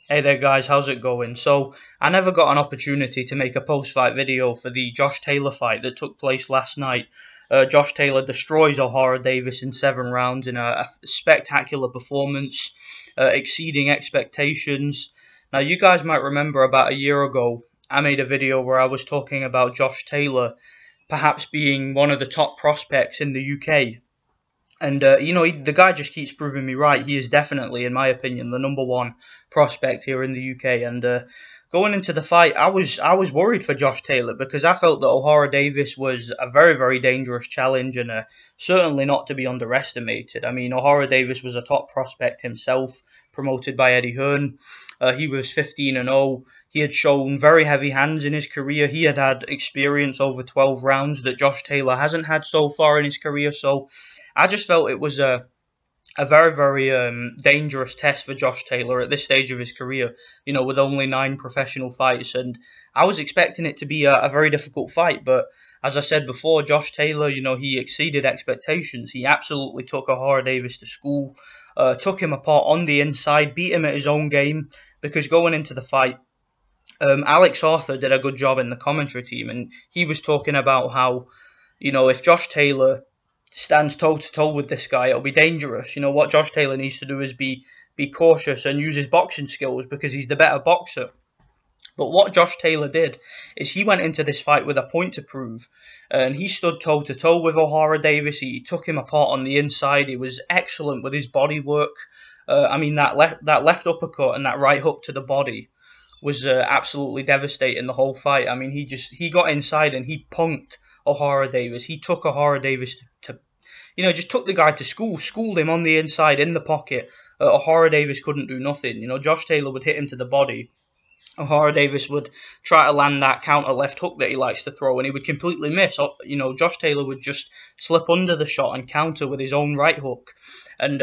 Hey there guys, how's it going? So, I never got an opportunity to make a post-fight video for the Josh Taylor fight that took place last night. Josh Taylor destroys Ohara Davies in 7 rounds in a spectacular performance, exceeding expectations. Now, you guys might remember about a year ago, I made a video where I was talking about Josh Taylor perhaps being one of the top prospects in the UK. And the guy just keeps proving me right. He is definitely, in my opinion, the #1 prospect here in the UK. And going into the fight, I was worried for Josh Taylor because I felt that Ohara Davies was a very, very dangerous challenge and certainly not to be underestimated. I mean, Ohara Davies was a top prospect himself, promoted by Eddie Hearn. He was 15-0. He had shown very heavy hands in his career. He had had experience over 12 rounds that Josh Taylor hasn't had so far in his career. So I just felt it was a very, very dangerous test for Josh Taylor at this stage of his career, with only 9 professional fights. And I was expecting it to be a very difficult fight. But as I said before, Josh Taylor, he exceeded expectations. He absolutely took Ohara Davies to school, took him apart on the inside, beat him at his own game. Because going into the fight, Alex Arthur did a good job in the commentary team. And he was talking about how, if Josh Taylor stands toe-to-toe with this guy, it'll be dangerous. What Josh Taylor needs to do is be cautious and use his boxing skills because he's the better boxer. But what Josh Taylor did is he went into this fight with a point to prove, and he stood toe-to-toe with Ohara Davies. He took him apart on the inside. He was excellent with his body work. I mean, that left uppercut and that right hook to the body was absolutely devastating the whole fight. I mean, he got inside and he punked Ohara Davies. He took Ohara Davies to just took the guy to school, schooled him on the inside in the pocket. Ohara Davies couldn't do nothing. Josh Taylor would hit him to the body. Ohara Davies would try to land that counter left hook that he likes to throw, and he would completely miss. Josh Taylor would just slip under the shot and counter with his own right hook, and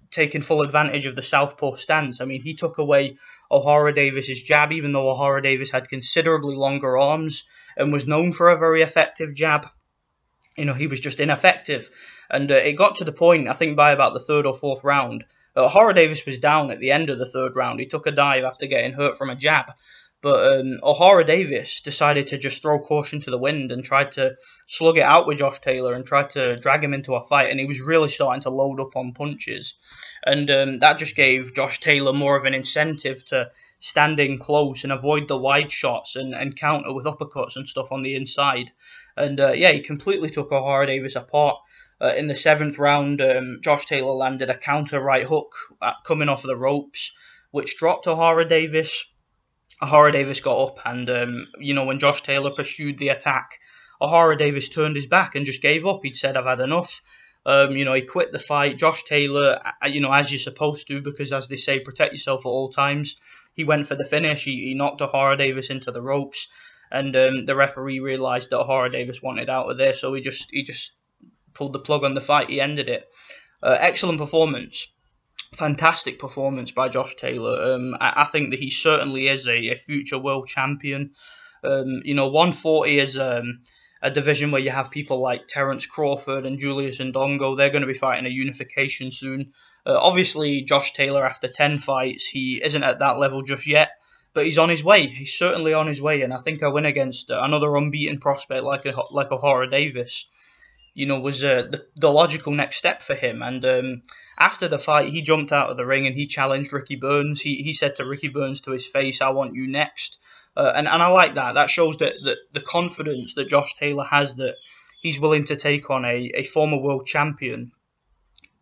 taking full advantage of the southpaw stance. I mean, he took away Ohara Davies' jab, even though Ohara Davies had considerably longer arms and was known for a very effective jab. He was just ineffective. And it got to the point, I think by about the 3rd or 4th round, Ohara Davies was down at the end of the 3rd round. He took a dive after getting hurt from a jab. But Ohara Davies decided to just throw caution to the wind and tried to slug it out with Josh Taylor and tried to drag him into a fight. And he was really starting to load up on punches. And that just gave Josh Taylor more of an incentive to stand in close and avoid the wide shots and counter with uppercuts and stuff on the inside. And he completely took Ohara Davies apart. In the 7th round, Josh Taylor landed a counter right hook coming off the ropes, which dropped Ohara Davies. Ohara Davies got up, and when Josh Taylor pursued the attack, Ohara Davies turned his back and just gave up. He'd said, "I've had enough." He quit the fight. Josh Taylor, as you're supposed to, because as they say, protect yourself at all times. He went for the finish. He knocked Ohara Davies into the ropes, and the referee realised that Ohara Davies wanted out of there, so he just pulled the plug on the fight. He ended it. Excellent performance. Fantastic performance by Josh Taylor. I think that he certainly is a future world champion. 140 is a division where you have people like Terence Crawford and Julius Ndongo. They're going to be fighting a unification soon. Obviously, Josh Taylor, after 10 fights, he isn't at that level just yet, but he's on his way. He's certainly on his way, and I think a win against another unbeaten prospect like Ohara Davies, was the logical next step for him. And after the fight, he jumped out of the ring and he challenged Ricky Burns. He said to Ricky Burns to his face, "I want you next." And I like that. That shows that the confidence that Josh Taylor has, that he's willing to take on a former world champion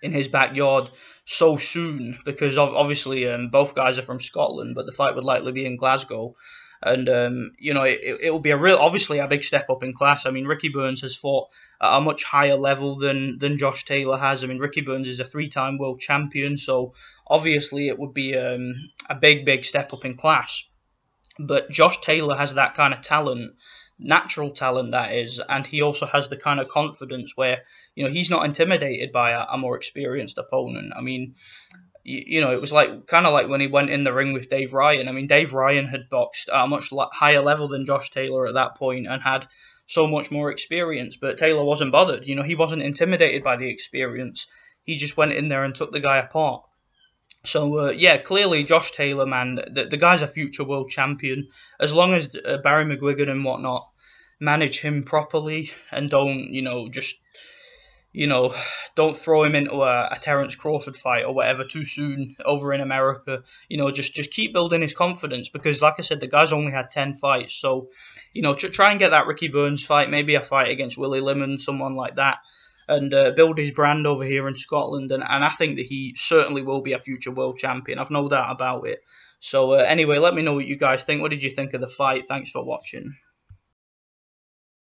in his backyard so soon, because obviously both guys are from Scotland, but the fight would likely be in Glasgow. And, it will be obviously a big step up in class. I mean, Ricky Burns has fought at a much higher level than Josh Taylor has. I mean, Ricky Burns is a 3-time world champion, so obviously it would be a big step up in class. But Josh Taylor has that kind of talent, natural talent that is, and he also has the kind of confidence where, he's not intimidated by a more experienced opponent. I mean, it was kind of like when he went in the ring with Dave Ryan. I mean, Dave Ryan had boxed at a much higher level than Josh Taylor at that point and had so much more experience, but Taylor wasn't bothered. He wasn't intimidated by the experience. He just went in there and took the guy apart. So yeah, clearly Josh Taylor, man, the guy's a future world champion. As long as Barry McGuigan and whatnot manage him properly and don't, just you know, don't throw him into a Terence Crawford fight or whatever too soon over in America. Just keep building his confidence, because, like I said, the guy's only had 10 fights. So, try and get that Ricky Burns fight, maybe a fight against Willie Lemon, someone like that, and build his brand over here in Scotland. And I think that he certainly will be a future world champion. I've no doubt about it. So anyway, let me know what you guys think. What did you think of the fight? Thanks for watching.